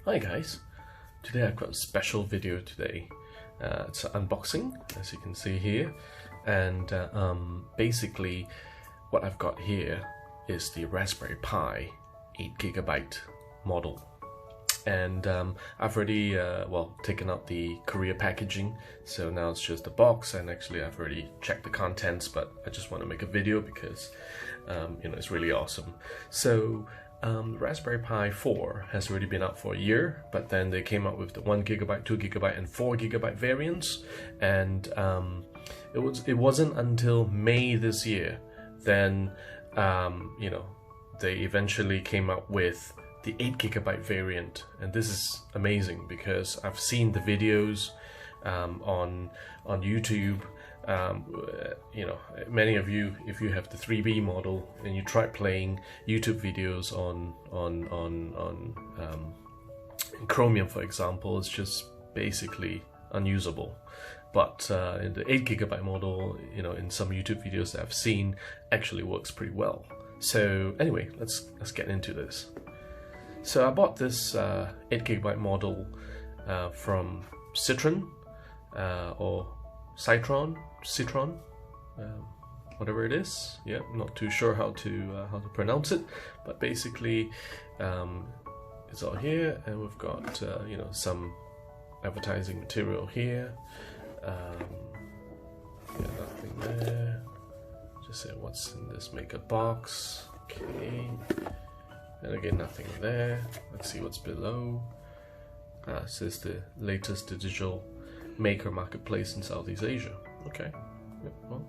Hi guys, today I've got a special video today. It's an unboxing, as you can see here, and basically what I've got here is the Raspberry Pi 8GB model. And I've already taken out the courier packaging, so now it's just the box, and actually I've already checked the contents, but I just want to make a video because it's really awesome. So Raspberry Pi 4 has already been out for a year, but then they came out with the 1GB, 2GB and 4GB variants, and it wasn't until May this year then they eventually came out with the 8GB variant. And this is amazing because I've seen the videos on YouTube. Many of you, if you have the 3B model and you try playing YouTube videos on Chromium, for example, it's just basically unusable. But in the 8GB model, in some YouTube videos that I've seen, actually works pretty well. So anyway, let's get into this. So I bought this 8GB model from Cytron or Cytron, whatever it is. Yeah, I'm not too sure how to pronounce it, but basically it's all here, and we've got some advertising material here. Nothing there. Just say what's in this maker box. Okay. And again, nothing there. Let's see what's below. It says the latest digital maker marketplace in Southeast Asia. Okay. Yep, well,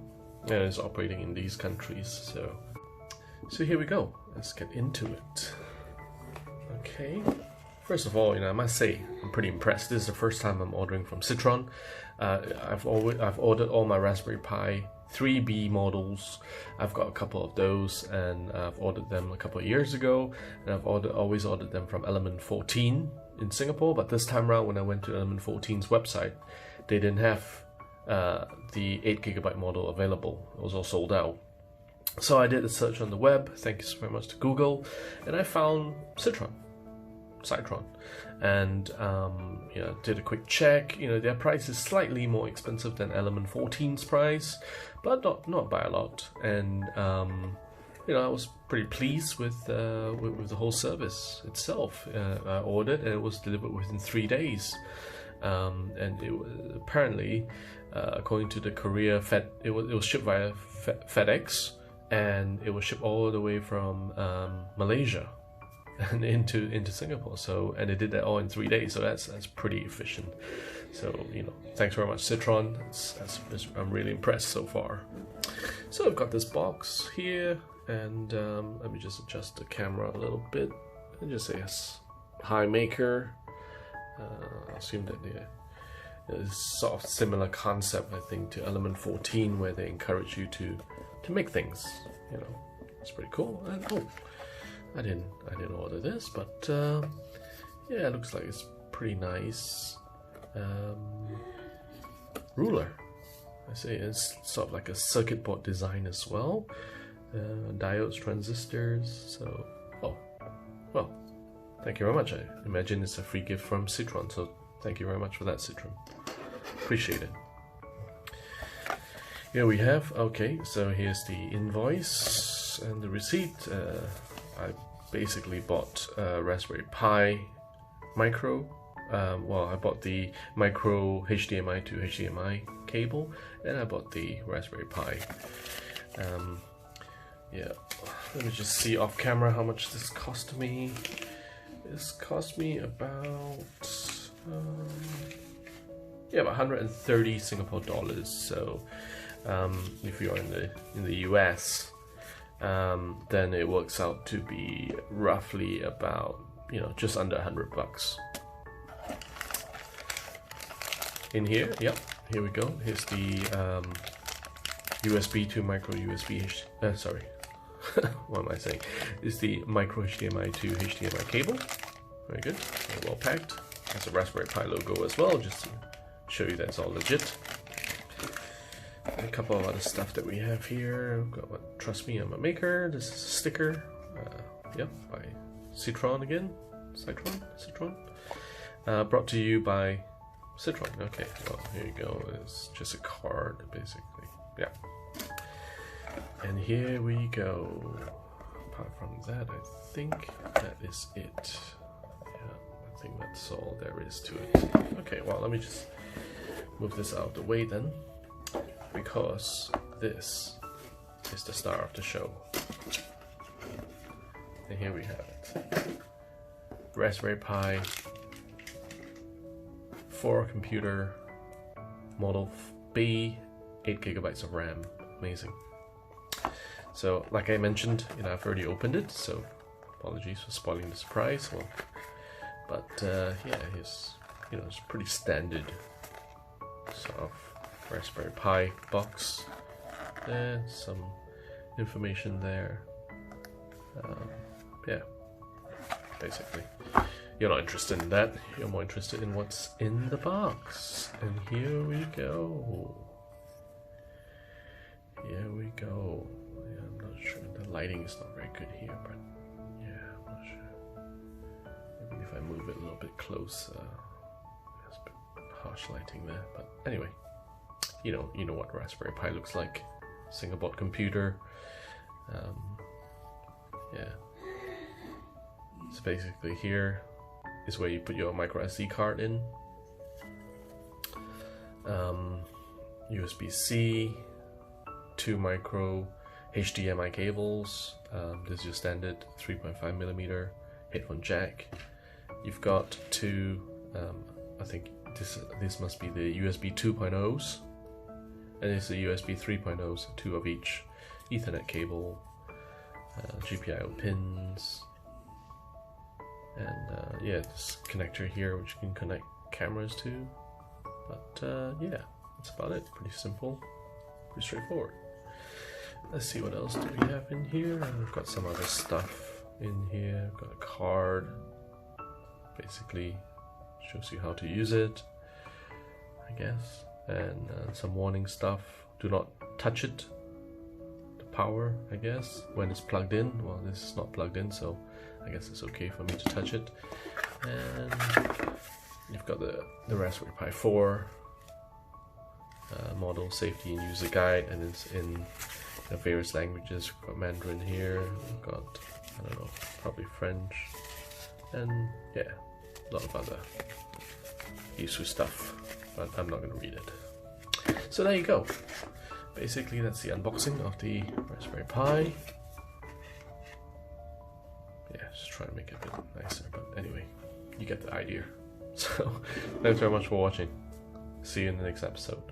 yeah, it's operating in these countries. So here we go. Let's get into it. Okay. First of all, I must say I'm pretty impressed. This is the first time I'm ordering from Cytron. I've ordered all my Raspberry Pi 3B models. I've got a couple of those, and I've ordered them a couple of years ago, and I've always ordered them from Element 14 in Singapore. But this time around, when I went to Element 14's website, they didn't have the 8GB model available. It was all sold out. So I did a search on the web, thanks very much to Google, and I found Cytron, and did a quick check. Their price is slightly more expensive than Element 14's price, but not by a lot. And I was pretty pleased with the whole service itself. I ordered, and it was delivered within 3 days. And it was apparently, according to the courier, it was shipped via FedEx, and it was shipped all the way from Malaysia and into Singapore. And they did that all in 3 days, so that's pretty efficient. So thanks very much, Cytron. I'm really impressed so far. So I've got this box here, and let me just adjust the camera a little bit and just say yes, hi maker. I assume that it's sort of similar concept, I think, to Element 14, where they encourage you to make things. It's pretty cool. And I didn't order this, but yeah, it looks like it's pretty nice. Ruler. I say it's sort of like a circuit board design as well. Diodes, transistors. So, well, thank you very much. I imagine it's a free gift from Cytron, so thank you very much for that, Cytron. Appreciate it. Here we have, okay, so here's the invoice and the receipt. I basically bought a Raspberry Pi Micro. I bought the micro HDMI to HDMI cable, and I bought the Raspberry Pi. Yeah, let me just see off camera how much this cost me. This cost me about about 130 Singapore dollars. So if you're in the US, then it works out to be roughly about just under $100. In here, yep, here we go. Here's the USB to micro USB. Sorry, what am I saying? Is the micro HDMI to HDMI cable. Very good, very well packed. Has a Raspberry Pi logo as well, just to show you that's all legit. And a couple of other stuff that we have here. We've got what, trust me, I'm a maker. This is a sticker. Yep, by Cytron again. Cytron. Brought to you by Cytron. Okay, well, here you go. It's just a card, basically. Yeah. And here we go. Apart from that, I think that is it. Yeah, I think that's all there is to it. Okay, well, let me just move this out of the way then, because this is the star of the show. And here we have it. Raspberry Pi 4 computer, Model B, 8 GB of RAM. Amazing. So, like I mentioned, I've already opened it, so apologies for spoiling the surprise. Well, but yeah, it's it's pretty standard sort of Raspberry Pi box. There's some information there. Yeah, basically. You're not interested in that, you're more interested in what's in the box. And here we go. Here we go. Yeah, I'm not sure, the lighting is not very good here, but yeah, I'm not sure. Maybe if I move it a little bit closer. There's a bit harsh lighting there, but anyway. You know what Raspberry Pi looks like. Single board computer. Yeah. So basically here is where you put your micro SD card in. USB-C, 2 micro HDMI cables. This is your standard 3.5mm headphone jack. You've got 2, I think this must be the USB 2.0s, and this is the USB 3.0s, 2 of each. Ethernet cable, GPIO pins, and yeah, this connector here which you can connect cameras to. But yeah, that's about it. Pretty simple, pretty straightforward. Let's see what else do we have in here. We've got some other stuff in here. We've got a card, basically shows you how to use it, I guess, and some warning stuff. Do not touch it. The power, I guess, when it's plugged in. Well, this is not plugged in, so I guess it's okay for me to touch it. And you've got the Raspberry Pi 4 model safety and user guide, and it's in various languages. We've got Mandarin here, we've got, I don't know, probably French, and yeah, a lot of other useful stuff, but I'm not going to read it. So there you go. Basically, that's the unboxing of the Raspberry Pi. Yeah, just trying to make it a bit nicer, but anyway, you get the idea. So, thanks very much for watching. See you in the next episode.